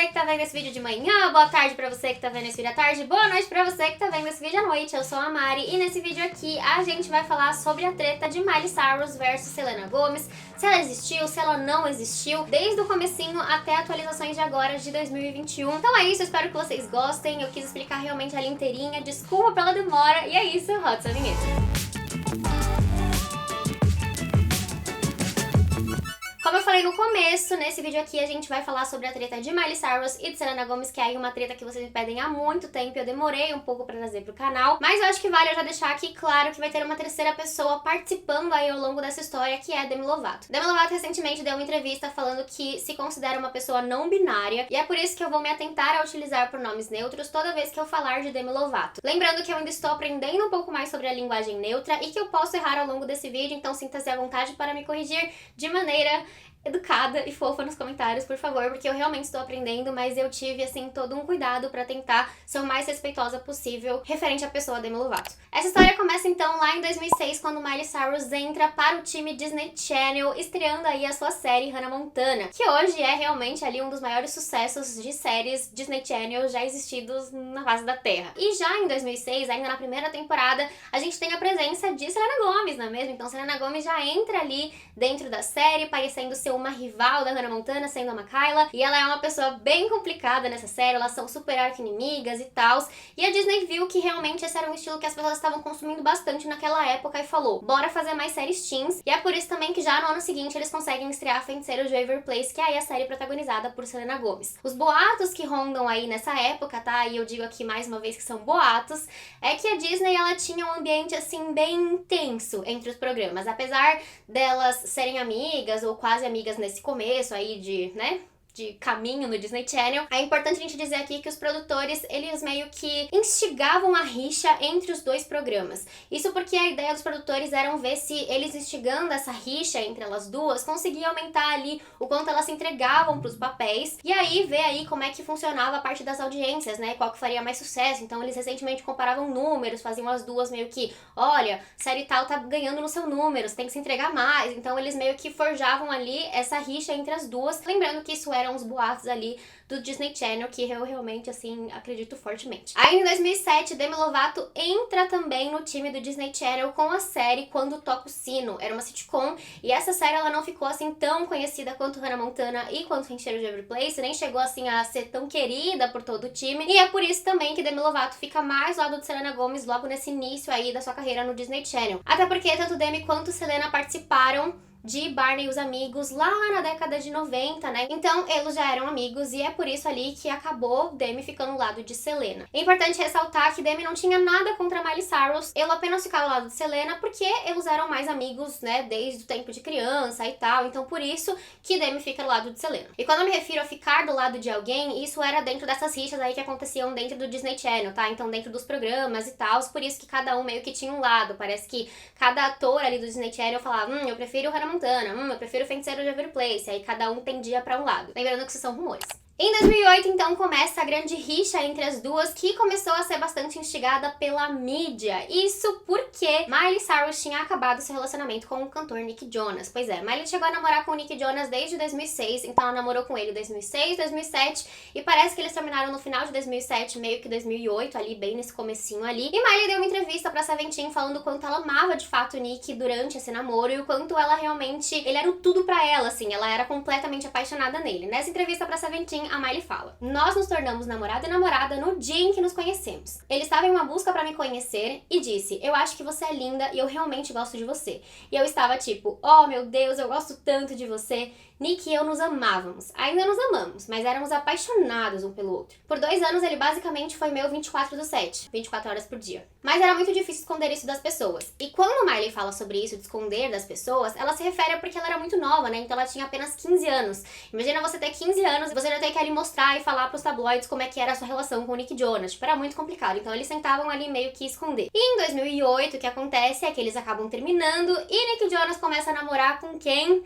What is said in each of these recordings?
você que tá vendo esse vídeo de manhã, boa tarde pra você que tá vendo esse vídeo à tarde, boa noite pra você que tá vendo esse vídeo à noite. Eu sou a Mari e nesse vídeo aqui a gente vai falar sobre a treta de Miley Cyrus versus Selena Gomez, se ela existiu, se ela não existiu, desde o comecinho até atualizações de agora de 2021. Então é isso, eu espero que vocês gostem, eu quis explicar realmente ela inteirinha, desculpa pela demora, e é isso, roda essa vinheta. Como eu falei no começo, nesse vídeo aqui a gente vai falar sobre a treta de Miley Cyrus e de Selena Gomez, que é aí uma treta que vocês me pedem há muito tempo e eu demorei um pouco pra trazer pro canal, mas eu acho que vale eu já deixar aqui claro que vai ter uma terceira pessoa participando aí ao longo dessa história, que é Demi Lovato. Demi Lovato recentemente deu uma entrevista falando que se considera uma pessoa não binária e é por isso que eu vou me atentar a utilizar pronomes neutros toda vez que eu falar de Demi Lovato. Lembrando que eu ainda estou aprendendo um pouco mais sobre a linguagem neutra e que eu posso errar ao longo desse vídeo, então sinta-se à vontade para me corrigir de maneira educada e fofa nos comentários, por favor, porque eu realmente estou aprendendo, mas eu tive, assim, todo um cuidado pra tentar ser o mais respeitosa possível referente à pessoa Demi Lovato. Essa história começa, então, lá em 2006, quando Miley Cyrus entra para o time Disney Channel, estreando aí a sua série Hannah Montana, que hoje é realmente ali um dos maiores sucessos de séries Disney Channel já existidos na face da Terra. E já em 2006, ainda na primeira temporada, a gente tem a presença de Selena Gomez, não é mesmo? Então Selena Gomez já entra ali dentro da série, parecendo ser uma rival da Hannah Montana, sendo a Makayla, e ela é uma pessoa bem complicada nessa série, elas são super arqui-inimigas e tal, e a Disney viu que realmente esse era um estilo que as pessoas estavam consumindo bastante naquela época e falou, bora fazer mais séries teens, e é por isso também que já no ano seguinte eles conseguem estrear Feiticeiros de Waverly Place, que é aí a série protagonizada por Selena Gomez. Os boatos que rondam aí nessa época, tá, e eu digo aqui mais uma vez que são boatos, é que a Disney, ela tinha um ambiente assim bem intenso entre os programas, apesar delas serem amigas ou quase amigas nesse começo aí de caminho no Disney Channel, é importante a gente dizer aqui que os produtores, eles meio que instigavam a rixa entre os dois programas. Isso porque a ideia dos produtores era ver se eles instigando essa rixa entre elas duas, conseguia aumentar ali o quanto elas se entregavam pros papéis, e aí ver aí como é que funcionava a parte das audiências, né, qual que faria mais sucesso. Então eles recentemente comparavam números, faziam as duas meio que, olha, série tal tá ganhando no seu número, você tem que se entregar mais. Então eles meio que forjavam ali essa rixa entre as duas, lembrando que isso eram os boatos ali do Disney Channel, que eu realmente, assim, acredito fortemente. Aí em 2007, Demi Lovato entra também no time do Disney Channel com a série Quando Toca o Sino. Era uma sitcom, e essa série ela não ficou assim tão conhecida quanto Hannah Montana e quanto Feiticeiros de Waverly Place, nem chegou assim a ser tão querida por todo o time, e é por isso também que Demi Lovato fica mais ao lado de Selena Gomez logo nesse início aí da sua carreira no Disney Channel. Até porque tanto Demi quanto Selena participaram de Barney e os Amigos lá na década de 90, né? Então eles já eram amigos e é por isso ali que acabou Demi ficando ao lado de Selena. É importante ressaltar que Demi não tinha nada contra Miley Cyrus, ele apenas ficava ao lado de Selena porque eles eram mais amigos, né, desde o tempo de criança e tal, então por isso que Demi fica ao lado de Selena. E quando eu me refiro a ficar do lado de alguém, isso era dentro dessas rixas aí que aconteciam dentro do Disney Channel, tá? Então dentro dos programas e tal, por isso que cada um meio que tinha um lado, parece que cada ator ali do Disney Channel falava, eu prefiro o Hannah Montana, eu prefiro Feiticeiros de Waverly Place, aí cada um tendia pra um lado. Lembrando que isso são rumores. Em 2008, então, começa a grande rixa entre as duas, que começou a ser bastante instigada pela mídia. Isso porque Miley Cyrus tinha acabado seu relacionamento com o cantor Nick Jonas. Pois é, Miley chegou a namorar com o Nick Jonas desde 2006, então ela namorou com ele em 2006, 2007, e parece que eles terminaram no final de 2007, meio que 2008, ali, bem nesse comecinho ali. E Miley deu uma entrevista pra Seventeen falando o quanto ela amava de fato o Nick durante esse namoro e o quanto ela realmente, ele era o tudo pra ela, assim, ela era completamente apaixonada nele. Nessa entrevista pra Seventeen, a Miley fala, nós nos tornamos namorado e namorada no dia em que nos conhecemos. Ele estava em uma busca pra me conhecer e disse, eu acho que você é linda e eu realmente gosto de você. E eu estava tipo, oh meu Deus, eu gosto tanto de você. Nick e eu nos amávamos. Ainda nos amamos, mas éramos apaixonados um pelo outro. Por 2 anos ele basicamente foi meu 24/7, 24 horas por dia. Mas era muito difícil esconder isso das pessoas. E quando Miley fala sobre isso, de esconder das pessoas, ela se refere porque ela era muito nova, né? Então ela tinha apenas 15 anos. Imagina você ter 15 anos e você já ter que ali mostrar e falar pros tabloides como é que era a sua relação com o Nick Jonas. Tipo, era muito complicado. Então eles tentavam ali meio que esconder. E em 2008, o que acontece é que eles acabam terminando e Nick Jonas começa a namorar com quem?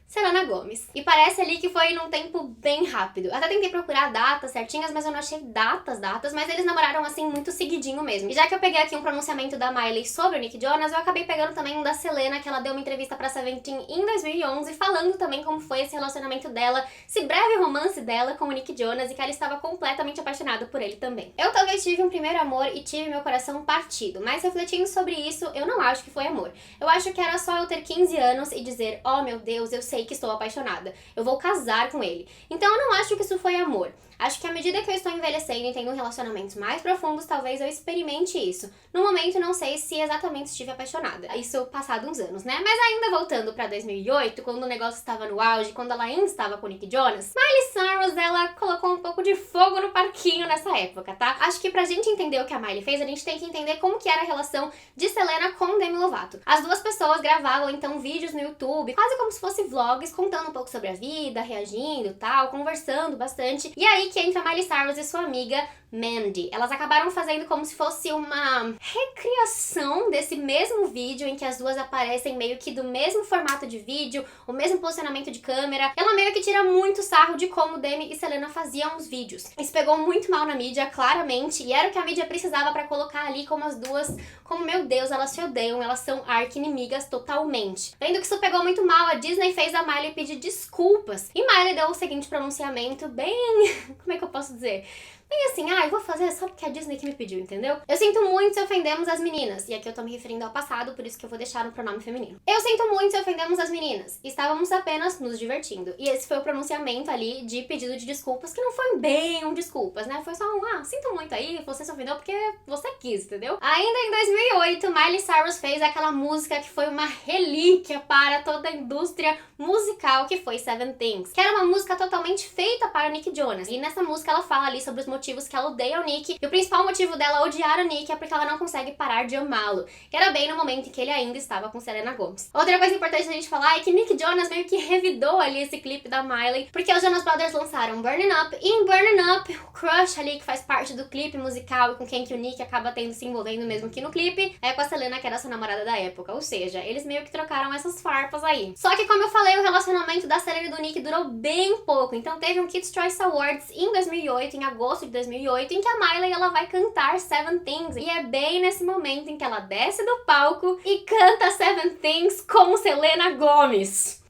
Selena Gomez. E parece ali que foi num tempo bem rápido. Até tentei procurar datas certinhas, mas eu não achei datas, mas eles namoraram assim muito seguidinho mesmo. E já que eu peguei aqui um pronunciamento da Miley sobre o Nick Jonas, eu acabei pegando também um da Selena, que ela deu uma entrevista pra Seventeen em 2011, falando também como foi esse relacionamento dela, esse breve romance dela com o Nick Jonas, e que ela estava completamente apaixonada por ele também. Eu talvez tive um primeiro amor e tive meu coração partido, mas refletindo sobre isso, eu não acho que foi amor. Eu acho que era só eu ter 15 anos e dizer, oh meu Deus, eu sei que estou apaixonada, eu vou casar com ele. Então eu não acho que isso foi amor. Acho que à medida que eu estou envelhecendo e tendo relacionamentos mais profundos, talvez eu experimente isso. No momento, não sei se exatamente estive apaixonada. Isso passado uns anos, né? Mas ainda voltando pra 2008, quando o negócio estava no auge, quando ela ainda estava com o Nick Jonas, Miley Cyrus, ela colocou um pouco de fogo no parquinho nessa época, tá? Acho que pra gente entender o que a Miley fez, a gente tem que entender como que era a relação de Selena com Demi Lovato. As duas pessoas gravavam, então, vídeos no YouTube, quase como se fossem vlogs, contando um pouco sobre a vida, reagindo e tal, conversando bastante. E aí que entra Miley Cyrus e sua amiga Mandy. Elas acabaram fazendo como se fosse uma recriação desse mesmo vídeo em que as duas aparecem meio que do mesmo formato de vídeo, o mesmo posicionamento de câmera. Ela meio que tira muito sarro de como Demi e Selena faziam os vídeos. Isso pegou muito mal na mídia, claramente, e era o que a mídia precisava pra colocar ali como as duas, como meu Deus, elas se odeiam, elas são arqui-inimigas totalmente. Vendo que isso pegou muito mal, a Disney fez a Miley pedir desculpas. E Miley deu o seguinte pronunciamento bem... como é que eu posso dizer? Bem assim, eu vou fazer só porque a Disney que me pediu, entendeu? Eu sinto muito se ofendemos as meninas. E aqui eu tô me referindo ao passado, por isso que eu vou deixar um pronome feminino. Eu sinto muito se ofendemos as meninas. Estávamos apenas nos divertindo. E esse foi o pronunciamento ali de pedido de desculpas, que não foi bem um desculpas, né? Foi só um, sinto muito aí, você se ofendeu porque você quis, entendeu? Ainda em 2008, Miley Cyrus fez aquela música que foi uma relíquia para toda a indústria musical, que foi Seven Things, que era uma música totalmente feita para o Nick Jonas. E nessa música ela fala ali sobre os motivos que ela odeia o Nick, e o principal motivo dela odiar o Nick é porque ela não consegue parar de amá-lo, que era bem no momento em que ele ainda estava com Selena Gomez. Outra coisa importante a gente falar é que Nick Jonas meio que revidou ali esse clipe da Miley, porque os Jonas Brothers lançaram Burnin' Up, e em Burnin' Up, o crush ali que faz parte do clipe musical e com quem que o Nick acaba tendo se envolvendo mesmo que no clipe, é com a Selena, que era sua namorada da época, ou seja, eles meio que trocaram essas farpas aí. Só que como eu falei, o relacionamento da Selena e do Nick durou bem pouco, então teve um Kids' Choice Awards em 2008, em agosto de 2008, em que a Miley ela vai cantar Seven Things, e é bem nesse momento em que ela desce do palco e canta Seven Things com Selena Gomez.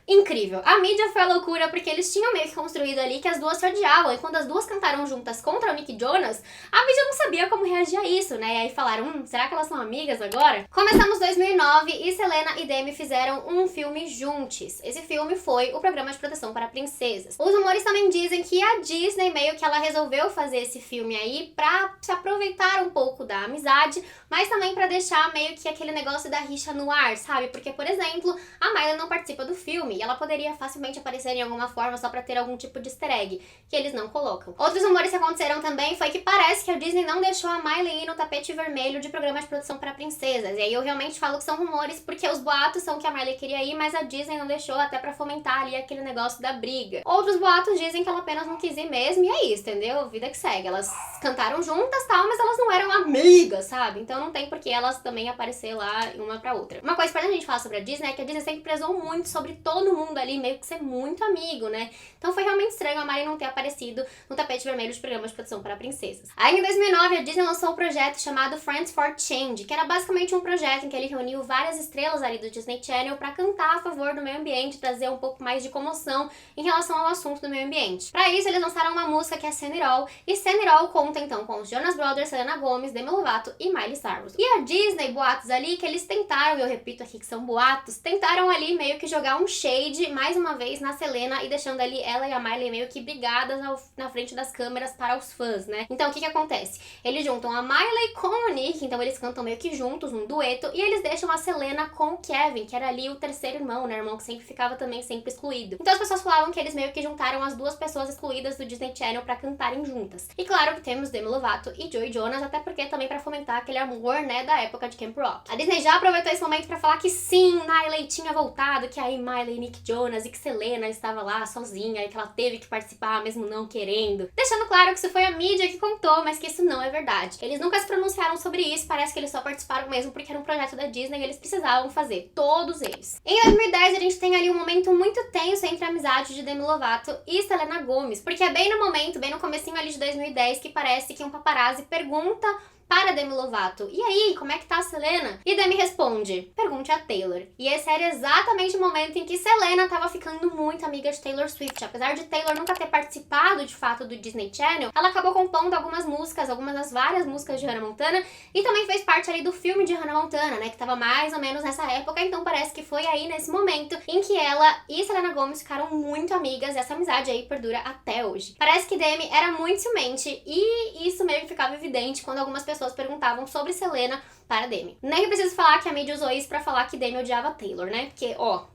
Incrível. A mídia foi a loucura porque eles tinham meio que construído ali que as duas se odiavam, e quando as duas cantaram juntas contra o Nick Jonas, a mídia não sabia como reagir a isso, né? E aí falaram, será que elas são amigas agora? Começamos 2009 e Selena e Demi fizeram um filme juntos. Esse filme foi o Programa de Proteção para Princesas. Os rumores também dizem que a Disney meio que ela resolveu fazer esse filme aí pra se aproveitar um pouco da amizade, mas também pra deixar meio que aquele negócio da rixa no ar, sabe? Porque, por exemplo, a Miley não participa do filme e ela poderia facilmente aparecer em alguma forma só pra ter algum tipo de easter egg, que eles não colocam. Outros rumores que aconteceram também foi que parece que a Disney não deixou a Miley ir no tapete vermelho de Programa de Proteção para Princesas. E aí eu realmente falo que são rumores porque os boatos são que a Miley queria ir, mas a Disney não deixou até pra fomentar ali aquele negócio da briga. Outros boatos dizem que ela apenas não quis ir mesmo e é isso, entendeu? Vida que segue. Elas cantaram juntas tal, mas elas não eram amigas, sabe? Então não tem por que elas também aparecer lá uma pra outra. Uma coisa pra gente falar sobre a Disney é que a Disney sempre prezou muito sobre todo mundo ali meio que ser muito amigo, né? Então foi realmente estranho a Miley não ter aparecido no tapete vermelho de Programa de Proteção para Princesas. Aí em 2009 a Disney lançou um projeto chamado Friends for Change, que era basicamente um projeto em que ele reuniu várias estrelas ali do Disney Channel pra cantar a favor do meio ambiente, trazer um pouco mais de comoção em relação ao assunto do meio ambiente. Pra isso eles lançaram uma música que é Send It All, e Send It All conta então com os Jonas Brothers, Selena Gomez, Demi Lovato e Miley Cyrus. E a Disney, boatos ali, que eles tentaram, eu repito aqui que são boatos, tentaram ali meio que jogar um shade, mais uma vez, na Selena e deixando ali ela e a Miley meio que brigadas na frente das câmeras para os fãs, né? Então o que que acontece? Eles juntam a Miley com o Nick, então eles cantam meio que juntos, um dueto, e eles deixam a Selena com o Kevin, que era ali o terceiro irmão, né? O irmão que sempre ficava também sempre excluído. Então as pessoas falavam que eles meio que juntaram as duas pessoas excluídas do Disney Channel pra cantarem juntas. E claro que temos Demi Lovato e Joey Jonas, até porque também pra fomentar aquele amor, né, da época de Camp Rock. A Disney já aproveitou esse momento pra falar que sim, Miley tinha voltado, que a aí Miley e Nick Jonas e que Selena estava lá sozinha e que ela teve que participar mesmo não querendo. Deixando claro que isso foi a mídia que contou, mas que isso não é verdade. Eles nunca se pronunciaram sobre isso, parece que eles só participaram mesmo porque era um projeto da Disney e eles precisavam fazer, todos eles. Em 2010 a gente tem ali um momento muito tenso entre a amizade de Demi Lovato e Selena Gomez, porque é bem no momento, bem no comecinho ali de 2010 que parece que um paparazzi pergunta para Demi Lovato: e aí, como é que tá a Selena? E Demi responde: pergunte a Taylor. E esse era exatamente o momento em que Selena tava ficando muito amiga de Taylor Swift. Apesar de Taylor nunca ter participado de fato do Disney Channel, ela acabou compondo algumas músicas, algumas das várias músicas de Hannah Montana, e também fez parte ali do filme de Hannah Montana, né, que tava mais ou menos nessa época, então parece que foi aí nesse momento em que ela e Selena Gomez ficaram muito amigas, e essa amizade aí perdura até hoje. Parece que Demi era muito ciumente, e isso meio que ficava evidente quando algumas pessoas perguntavam sobre Selena para Demi. Nem preciso falar que a mídia usou isso pra falar que Demi odiava Taylor, né? Porque, ó,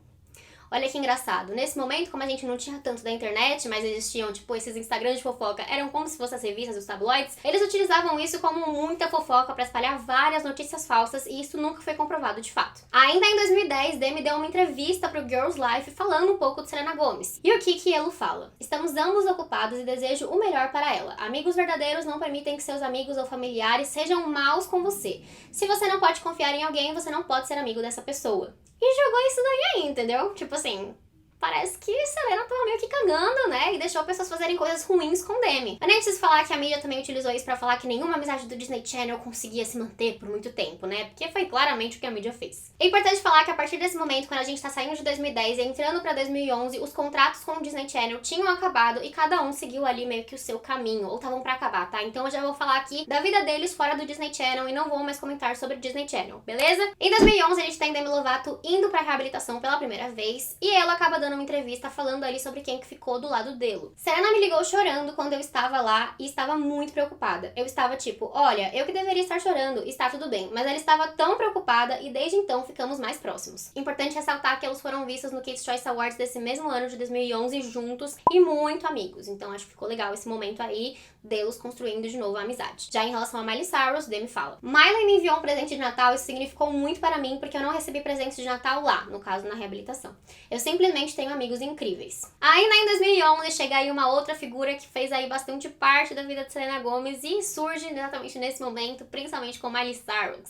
olha que engraçado. Nesse momento, como a gente não tinha tanto da internet, mas existiam, tipo, esses Instagrams de fofoca, eram como se fossem as revistas dos tabloides, eles utilizavam isso como muita fofoca pra espalhar várias notícias falsas, e isso nunca foi comprovado de fato. Ainda em 2010, Demi deu uma entrevista pro Girls Life falando um pouco de Selena Gomez. E o que Elo fala? Estamos ambos ocupados e desejo o melhor para ela. Amigos verdadeiros não permitem que seus amigos ou familiares sejam maus com você. Se você não pode confiar em alguém, você não pode ser amigo dessa pessoa. E jogou isso daí aí, entendeu? Tipo assim, parece que Selena tava meio que cagando, né? E deixou pessoas fazerem coisas ruins com Demi. Eu nem preciso falar que a mídia também utilizou isso pra falar que nenhuma amizade do Disney Channel conseguia se manter por muito tempo, né? Porque foi claramente o que a mídia fez. É importante falar que a partir desse momento, quando a gente tá saindo de 2010 e entrando pra 2011, os contratos com o Disney Channel tinham acabado e cada um seguiu ali meio que o seu caminho, ou estavam pra acabar, tá? Então eu já vou falar aqui da vida deles fora do Disney Channel e não vou mais comentar sobre o Disney Channel, beleza? Em 2011 a gente tem Demi Lovato indo pra reabilitação pela primeira vez e ela acaba dando uma entrevista falando ali sobre quem que ficou do lado dele. Selena me ligou chorando quando eu estava lá e estava muito preocupada. Eu estava tipo, olha, eu que deveria estar chorando, está tudo bem. Mas ela estava tão preocupada e desde então ficamos mais próximos. Importante ressaltar que eles foram vistos no Kids' Choice Awards desse mesmo ano de 2011 juntos e muito amigos. Então acho que ficou legal esse momento aí deles construindo de novo a amizade. Já em relação a Miley Cyrus, Demi fala: Miley me enviou um presente de Natal e isso significou muito para mim porque eu não recebi presentes de Natal lá, no caso na reabilitação. Eu simplesmente tenho amigos incríveis. Ainda em 2011 chega aí uma outra figura que fez aí bastante parte da vida de Selena Gomez e surge exatamente nesse momento, principalmente com Miley Cyrus.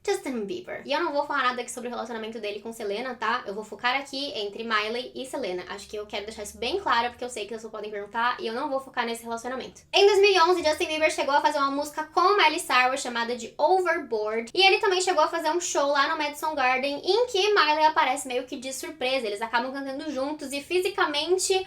Justin Bieber. E eu não vou falar nada aqui sobre o relacionamento dele com Selena, tá? Eu vou focar aqui entre Miley e Selena. Acho que eu quero deixar isso bem claro, porque eu sei que vocês podem perguntar e eu não vou focar nesse relacionamento. Em 2011, Justin Bieber chegou a fazer uma música com Miley Cyrus chamada de Overboard. E ele também chegou a fazer um show lá no Madison Garden, em que Miley aparece meio que de surpresa. Eles acabam cantando juntos e fisicamente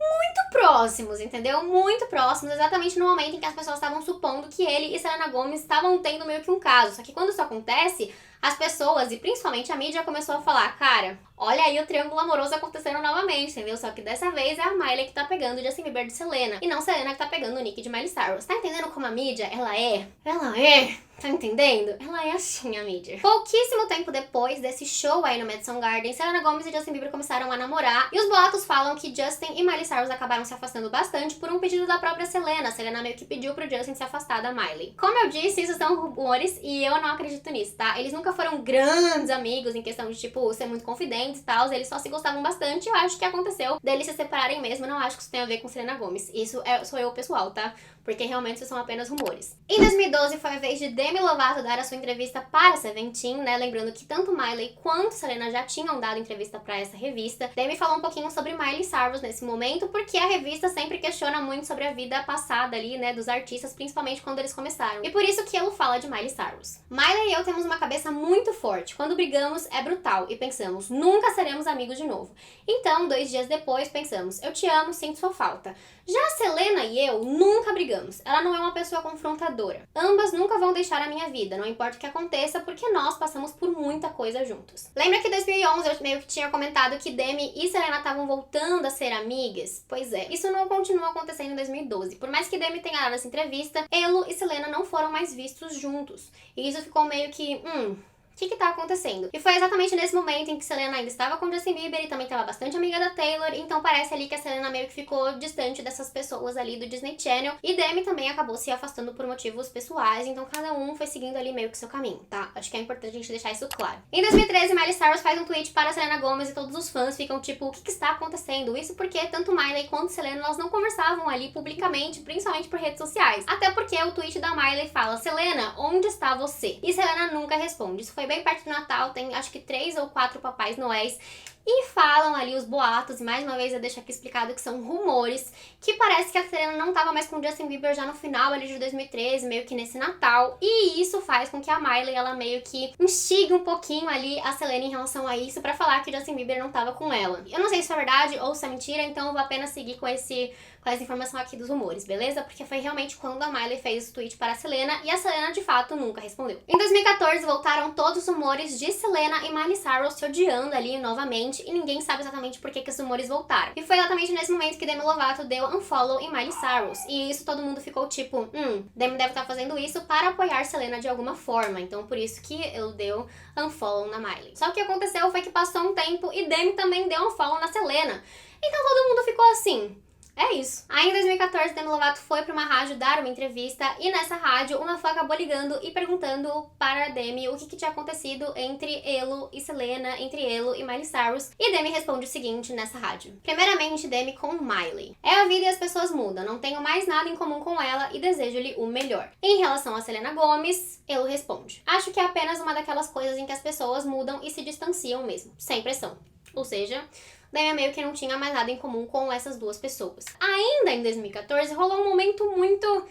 muito próximos, entendeu? Muito próximos, exatamente no momento em que as pessoas estavam supondo que ele e Selena Gomez estavam tendo meio que um caso. Só que quando isso acontece, as pessoas, e principalmente a mídia, começou a falar: cara, olha aí o triângulo amoroso acontecendo novamente, entendeu? Só que dessa vez é a Miley que tá pegando o Justin Bieber de Selena, e não Selena que tá pegando o Nick de Miley Cyrus. Tá entendendo como a mídia, ela é, tá entendendo? Ela é assim, a mídia. Pouquíssimo tempo depois desse show aí no Madison Garden, Selena Gomez e Justin Bieber começaram a namorar, e os boatos falam que Justin e Miley Cyrus acabaram se afastando bastante por um pedido da própria Selena. Selena meio que pediu pro Justin se afastar da Miley. Como eu disse, isso são rumores, e eu não acredito nisso, tá? Eles nunca foram grandes amigos em questão de, tipo, ser muito confidentes e tal, eles só se gostavam bastante. Eu acho que aconteceu deles se separarem mesmo, não acho que isso tenha a ver com Selena Gomez. Isso sou eu pessoal, tá? Porque realmente isso são apenas rumores. Em 2012 foi a vez de Demi Lovato dar a sua entrevista para Seventeen, né? Lembrando que tanto Miley quanto Selena já tinham dado entrevista para essa revista. Demi falou um pouquinho sobre Miley Cyrus nesse momento, porque a revista sempre questiona muito sobre a vida passada ali, né, dos artistas, principalmente quando eles começaram. E por isso que ele fala de Miley Cyrus. Miley e eu temos uma cabeça muito forte. Quando brigamos, é brutal e pensamos: nunca seremos amigos de novo. Então, 2 dias depois, pensamos: eu te amo, sinto sua falta. Já a Selena e eu nunca brigamos. Ela não é uma pessoa confrontadora. Ambas nunca vão deixar a minha vida, não importa o que aconteça, porque nós passamos por muita coisa juntos. Lembra que em 2011 eu meio que tinha comentado que Demi e Selena estavam voltando a ser amigas? Pois é, isso não continua acontecendo em 2012. Por mais que Demi tenha dado essa entrevista, Elo e Selena não foram mais vistos juntos. E isso ficou meio que, que tá acontecendo? E foi exatamente nesse momento em que Selena ainda estava com Justin Bieber e também estava bastante amiga da Taylor, então parece ali que a Selena meio que ficou distante dessas pessoas ali do Disney Channel, e Demi também acabou se afastando por motivos pessoais, então cada um foi seguindo ali meio que seu caminho, tá? Acho que é importante a gente deixar isso claro. Em 2013, Miley Cyrus faz um tweet para Selena Gomez e todos os fãs ficam tipo, o que está acontecendo? Isso porque tanto Miley quanto Selena, elas não conversavam ali publicamente, principalmente por redes sociais. Até porque o tweet da Miley fala, Selena, onde está você? E Selena nunca responde. Isso foi bem perto do Natal, tem acho que 3 ou 4 Papais Noéis. E falam ali os boatos, e mais uma vez eu deixo aqui explicado que são rumores, que parece que a Selena não tava mais com o Justin Bieber já no final ali de 2013, meio que nesse Natal, e isso faz com que a Miley, ela meio que instigue um pouquinho ali a Selena em relação a isso, pra falar que o Justin Bieber não tava com ela. Eu não sei se isso é verdade ou se é mentira, então eu vou apenas seguir com essa informação aqui dos rumores, beleza? Porque foi realmente quando a Miley fez o tweet para a Selena, e a Selena de fato nunca respondeu. Em 2014 voltaram todos os rumores de Selena e Miley Cyrus se odiando ali novamente, e ninguém sabe exatamente por que esses rumores voltaram. E foi exatamente nesse momento que Demi Lovato deu unfollow em Miley Cyrus, e isso todo mundo ficou tipo, Demi deve estar fazendo isso para apoiar Selena de alguma forma, então por isso que ele deu unfollow na Miley. Só que o que aconteceu foi que passou um tempo e Demi também deu unfollow na Selena. Então todo mundo ficou assim, é isso. Aí em 2014, Demi Lovato foi pra uma rádio dar uma entrevista, e nessa rádio uma fã acabou ligando e perguntando para a Demi o que tinha acontecido entre Elo e Selena, entre Elo e Miley Cyrus, e Demi responde o seguinte nessa rádio. Primeiramente, Demi com Miley. É a vida e as pessoas mudam, não tenho mais nada em comum com ela e desejo-lhe o melhor. Em relação a Selena Gomez, Elo responde. Acho que é apenas uma daquelas coisas em que as pessoas mudam e se distanciam mesmo, sem pressão. Ou seja, Demi meio que não tinha mais nada em comum com essas duas pessoas. Ainda em 2014, rolou um momento muito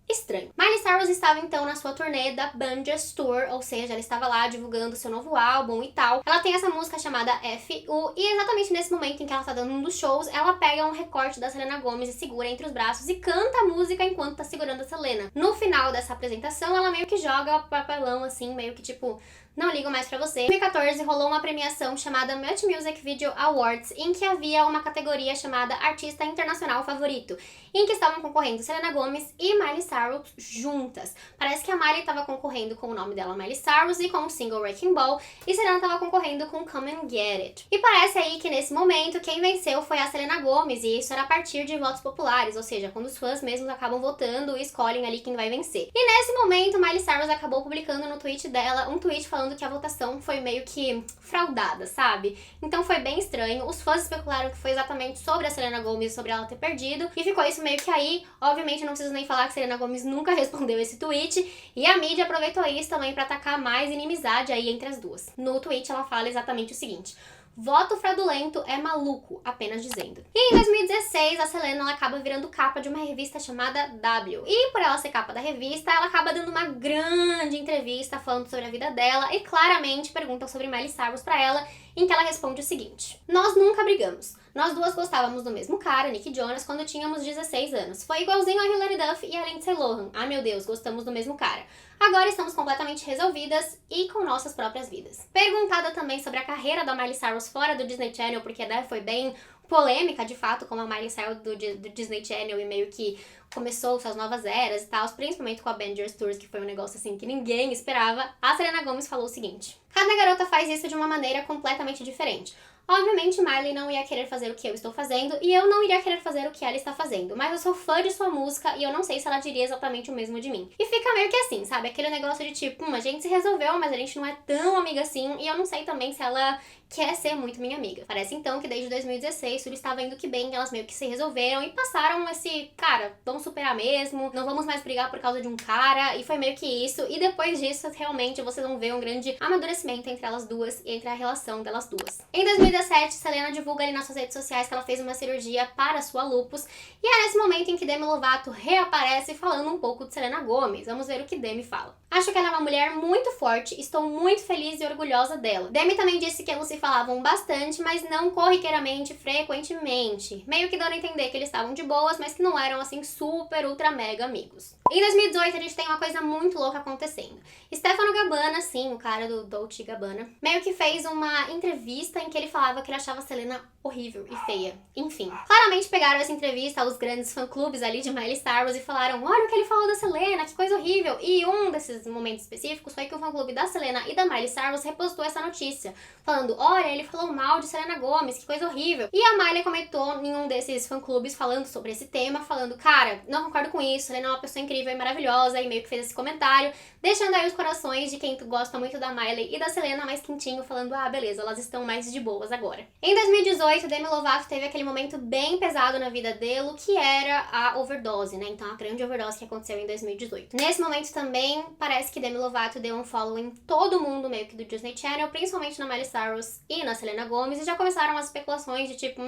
estranho. Miley Cyrus estava então na sua turnê da Banjas Tour, ou seja, ela estava lá divulgando seu novo álbum e tal. Ela tem essa música chamada F.U. e exatamente nesse momento em que ela tá dando um dos shows, ela pega um recorte da Selena Gomez e segura entre os braços e canta a música enquanto tá segurando a Selena. No final dessa apresentação, ela meio que joga o papelão assim, meio que tipo, não ligo mais pra você. Em 2014 rolou uma premiação chamada Much Music Video Awards, em que havia uma categoria chamada Artista Internacional Favorito, em que estavam concorrendo Selena Gomez e Miley Cyrus juntas. Parece que a Miley estava concorrendo com o nome dela Miley Cyrus e com o single Wrecking Ball, e Selena estava concorrendo com Come and Get It. E parece aí que nesse momento quem venceu foi a Selena Gomez, e isso era a partir de votos populares, ou seja, quando os fãs mesmos acabam votando e escolhem ali quem vai vencer. E nesse momento Miley Cyrus acabou publicando no tweet dela um tweet falando que a votação foi meio que fraudada, sabe? Então foi bem estranho. Os fãs especularam que foi exatamente sobre a Selena Gomez, sobre ela ter perdido, e ficou isso meio que aí. Obviamente não preciso nem falar que Selena Gomez nunca respondeu esse tweet, e a mídia aproveitou isso também pra atacar mais inimizade aí entre as duas. No tweet ela fala exatamente o seguinte: voto fraudulento é maluco, apenas dizendo. E em 2016, a Selena ela acaba virando capa de uma revista chamada W. E por ela ser capa da revista, ela acaba dando uma grande entrevista falando sobre a vida dela, e claramente perguntam sobre Miley Cyrus pra ela, em que ela responde o seguinte: nós nunca brigamos. Nós duas gostávamos do mesmo cara, Nick Jonas, quando tínhamos 16 anos. Foi igualzinho a Hilary Duff e a Lindsay Lohan. Ai meu Deus, gostamos do mesmo cara. Agora estamos completamente resolvidas e com nossas próprias vidas. Perguntada também sobre a carreira da Miley Cyrus fora do Disney Channel, porque foi bem polêmica, de fato, como a Miley saiu do Disney Channel e meio que começou suas novas eras e tal, principalmente com a Banjas Tours, que foi um negócio assim que ninguém esperava. A Selena Gomez falou o seguinte: cada garota faz isso de uma maneira completamente diferente. Obviamente, Miley não ia querer fazer o que eu estou fazendo e eu não iria querer fazer o que ela está fazendo, mas eu sou fã de sua música e eu não sei se ela diria exatamente o mesmo de mim. E fica meio que assim, sabe? Aquele negócio de tipo, a gente se resolveu, mas a gente não é tão amiga assim, e eu não sei também se ela quer ser muito minha amiga. Parece então que desde 2016 tudo estava indo que bem, elas meio que se resolveram e passaram esse, cara, vamos superar mesmo, não vamos mais brigar por causa de um cara, e foi meio que isso. E depois disso, realmente, vocês vão ver um grande amadurecimento entre elas duas e entre a relação delas duas. Em 2017, Selena divulga ali nas suas redes sociais que ela fez uma cirurgia para sua lupus, e é nesse momento em que Demi Lovato reaparece falando um pouco de Selena Gomez. Vamos ver o que Demi fala. Acho que ela é uma mulher muito forte, estou muito feliz e orgulhosa dela. Demi também disse que eles se falavam bastante, mas não corriqueiramente, frequentemente. Meio que dando a entender que eles estavam de boas, mas que não eram assim super, ultra, mega amigos. Em 2018 a gente tem uma coisa muito louca acontecendo. Stefano Gabbana, sim, o cara do Dolce & Gabbana, meio que fez uma entrevista em que ele falava falava que ele achava a Selena horrível e feia. Enfim. Claramente pegaram essa entrevista aos grandes fã-clubes ali de Miley Cyrus e falaram: olha o que ele falou da Selena, que coisa horrível. E um desses momentos específicos foi que o fã-clube da Selena e da Miley Cyrus repostou essa notícia, falando: olha, ele falou mal de Selena Gomez, que coisa horrível. E a Miley comentou em um desses fã-clubes falando sobre esse tema, falando: cara, não concordo com isso, Selena é uma pessoa incrível e maravilhosa, e meio que fez esse comentário, deixando aí os corações de quem gosta muito da Miley e da Selena mais quentinho, falando: ah, beleza, elas estão mais de boas agora. Em 2018, Demi Lovato teve aquele momento bem pesado na vida dele, que era a overdose, né? Então, a grande overdose que aconteceu em 2018. Nesse momento também, parece que Demi Lovato deu um follow em todo mundo meio que do Disney Channel, principalmente na Miley Cyrus e na Selena Gomez, e já começaram as especulações de tipo,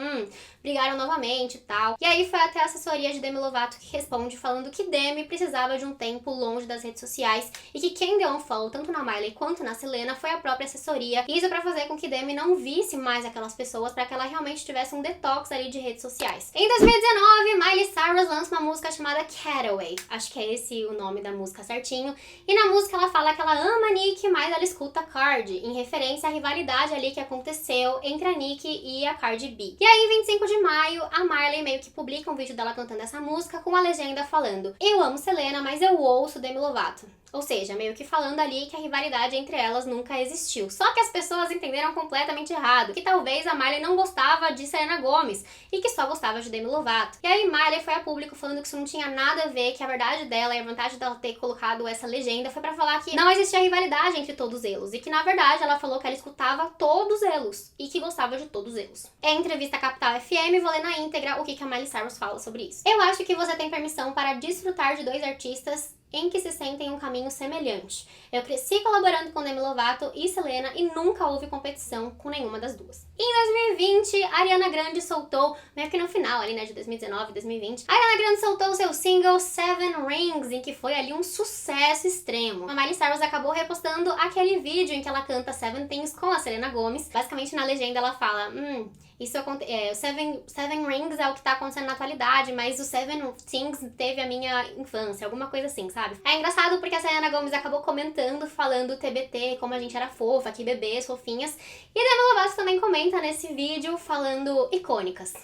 brigaram novamente e tal. E aí foi até a assessoria de Demi Lovato que responde falando que Demi precisava de um tempo longe das redes sociais e que quem deu um follow tanto na Miley quanto na Selena foi a própria assessoria. Isso pra fazer com que Demi não visse mais aquelas pessoas, pra que ela realmente tivesse um detox ali de redes sociais. Em 2019, Miley Cyrus lança uma música chamada Cataway. Acho que é esse o nome da música certinho. E na música ela fala que ela ama a Nicki, mas ela escuta a Cardi, em referência à rivalidade ali que aconteceu entre a Nicki e a Cardi B. E aí, em 25 de maio, a Miley meio que publica um vídeo dela cantando essa música com a legenda falando: eu amo Selena, mas eu ouço Demi Lovato. Ou seja, meio que falando ali que a rivalidade entre elas nunca existiu. Só que as pessoas entenderam completamente errado, que talvez a Miley não gostava de Selena Gomez e que só gostava de Demi Lovato. E aí Miley foi a público falando que isso não tinha nada a ver, que a verdade dela e a vontade dela ter colocado essa legenda foi pra falar que não existia rivalidade entre todos eles e que na verdade ela falou que ela escutava todos eles e que gostava de todos eles. Em entrevista à Capital FM, vou ler na íntegra o que a Miley Cyrus fala sobre isso. Eu acho que você tem permissão para desfrutar de dois artistas em que se sentem em um caminho semelhante. Eu cresci colaborando com Demi Lovato e Selena e nunca houve competição com nenhuma das duas. Em 2020, a Ariana Grande soltou, meio que no final ali, né, de 2019, 2020, a Ariana Grande soltou seu single Seven Rings, em que foi ali um sucesso extremo. A Miley Cyrus acabou repostando aquele vídeo em que ela canta Seven Things com a Selena Gomez. Basicamente, na legenda ela fala, Seven Rings é o que tá acontecendo na atualidade, mas o Seven Things teve a minha infância, alguma coisa assim, sabe? É engraçado porque a Selena Gomez acabou comentando, falando TBT, como a gente era fofa, que bebês, fofinhas. E Demi Lovato também comenta nesse vídeo falando icônicas,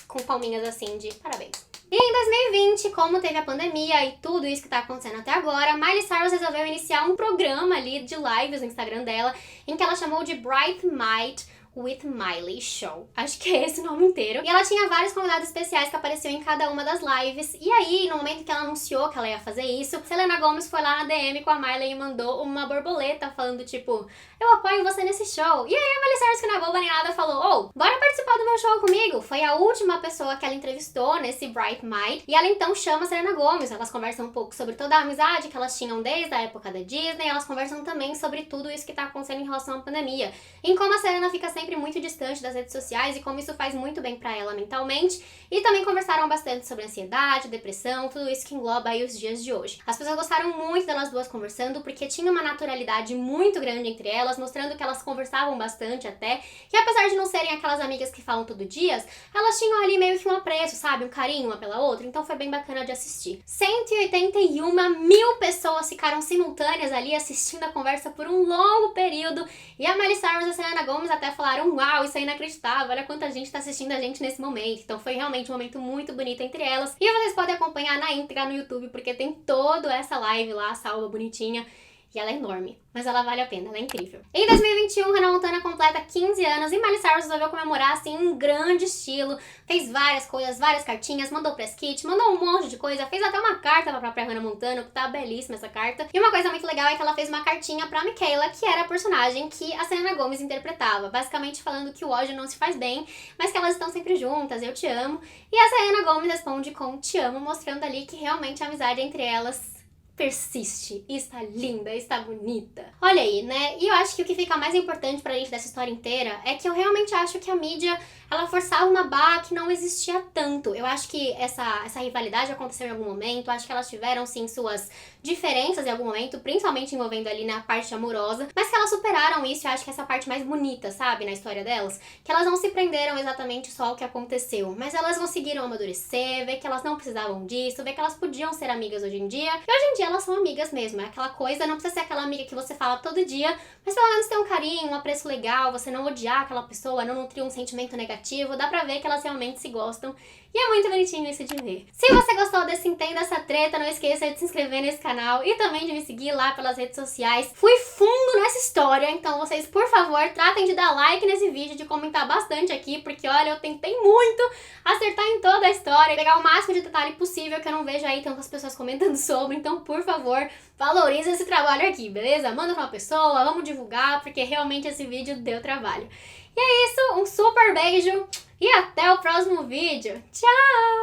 com palminhas assim de parabéns. E em 2020, como teve a pandemia e tudo isso que tá acontecendo até agora, Miley Cyrus resolveu iniciar um programa ali de lives no Instagram dela, em que ela chamou de Bright Might with Miley Show. Acho que é esse o nome inteiro. E ela tinha vários convidados especiais que apareciam em cada uma das lives. E aí, no momento que ela anunciou que ela ia fazer isso, Selena Gomez foi lá na DM com a Miley e mandou uma borboleta falando tipo, eu apoio você nesse show. E aí a Miley Cyrus, que não é boba nem nada, falou, bora participar do meu show comigo. Foi a última pessoa que ela entrevistou nesse Bright Might. E ela então chama a Selena Gomez. Elas conversam um pouco sobre toda a amizade que elas tinham desde a época da Disney. Elas conversam também sobre tudo isso que tá acontecendo em relação à pandemia. Em como a Selena fica sempre muito distante das redes sociais e como isso faz muito bem pra ela mentalmente. E também conversaram bastante sobre ansiedade, depressão, tudo isso que engloba aí os dias de hoje. As pessoas gostaram muito delas duas conversando porque tinha uma naturalidade muito grande entre elas, mostrando que elas conversavam bastante até, que apesar de não serem aquelas amigas que falam todo dia, elas tinham ali meio que um apreço, sabe? Um carinho uma pela outra, então foi bem bacana de assistir. 181 mil pessoas ficaram simultâneas ali assistindo a conversa por um longo período e a Miley Cyrus e a Selena Gomez até falaram, uau, isso é inacreditável, olha quanta gente tá assistindo a gente nesse momento. Então foi realmente um momento muito bonito entre elas. E vocês podem acompanhar na íntegra no YouTube, porque tem toda essa live lá, salva, bonitinha. E ela é enorme, mas ela vale a pena, ela é incrível. Em 2021, Hannah Montana completa 15 anos e Miley Cyrus resolveu comemorar assim em grande estilo. Fez várias coisas, várias cartinhas, mandou press kit, mandou um monte de coisa, fez até uma carta pra própria Hannah Montana, que tá belíssima essa carta. E uma coisa muito legal é que ela fez uma cartinha pra Michaela, que era a personagem que a Selena Gomez interpretava, basicamente falando que o ódio não se faz bem, mas que elas estão sempre juntas, eu te amo. E a Selena Gomez responde com te amo, mostrando ali que realmente a amizade entre elas persiste, e está linda, está bonita. Olha aí, né? E eu acho que o que fica mais importante pra gente dessa história inteira é que eu realmente acho que a mídia, ela forçava uma barra que não existia tanto. Eu acho que essa rivalidade aconteceu em algum momento, acho que elas tiveram sim suas diferenças em algum momento, principalmente envolvendo ali na parte amorosa, mas que elas superaram isso. Eu acho que essa parte mais bonita, sabe, na história delas, que elas não se prenderam exatamente só ao que aconteceu, mas elas conseguiram amadurecer, ver que elas não precisavam disso, ver que elas podiam ser amigas hoje em dia, e hoje em dia elas são amigas mesmo. É aquela coisa, não precisa ser aquela amiga que você fala todo dia, mas pelo menos ter um carinho, um apreço legal, você não odiar aquela pessoa, não nutrir um sentimento negativo, dá pra ver que elas realmente se gostam. E é muito bonitinho isso de ver. Se você gostou desse Entenda Essa Treta, não esqueça de se inscrever nesse canal e também de me seguir lá pelas redes sociais. Fui fundo nessa história, então vocês, por favor, tratem de dar like nesse vídeo, de comentar bastante aqui, porque olha, eu tentei muito acertar em toda a história, pegar o máximo de detalhe possível que eu não vejo aí tantas pessoas comentando sobre, então, por favor, valoriza esse trabalho aqui, beleza? Manda pra uma pessoa, vamos divulgar, porque realmente esse vídeo deu trabalho. E é isso, um super beijo e até o próximo vídeo. Tchau!